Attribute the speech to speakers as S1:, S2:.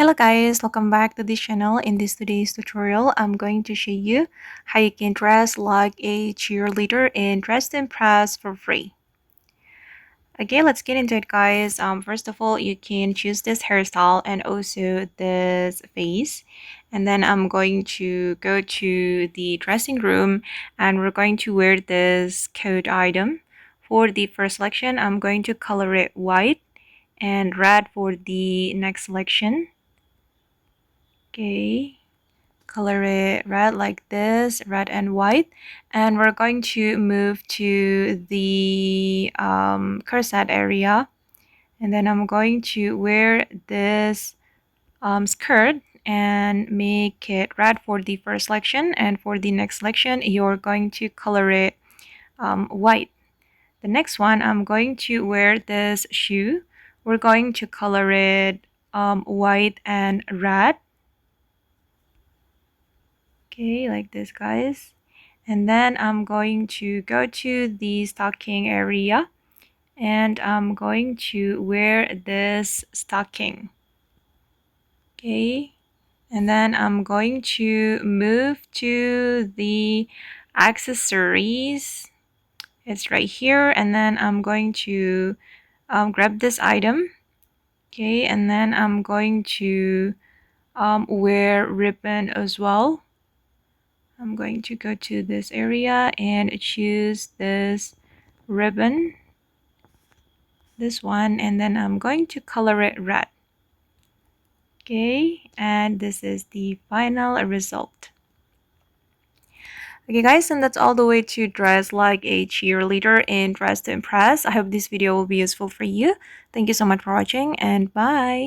S1: Hello guys, welcome back to this channel. In this today's tutorial, I'm going to show you how you can dress like a cheerleader and Dress to Impress for free. Okay, let's get into it guys. First of all, you can choose this hairstyle and also this face. And then I'm going to go to the dressing room and we're going to wear this coat item. For the first selection, I'm going to color it white and red for the next selection. Okay, color it red like this, red and white. And we're going to move to the corset area. And then I'm going to wear this skirt and make it red for the first selection. And for the next selection, you're going to color it white. The next one, I'm going to wear this shoe. We're going to color it white and red. Okay, like this guys. And then I'm going to go to the stocking area and I'm going to wear this stocking. Okay, and then I'm going to move to the accessories. It's right here, and then I'm going to grab this item. Okay, and then I'm going to wear ribbon as well. I'm going to go to this area and choose this ribbon, this one, and then I'm going to color it red. Okay, and this is the final result. Okay guys, and that's all the way to dress like a cheerleader and Dress to Impress. I hope this video will be useful for you. Thank you so much for watching and bye.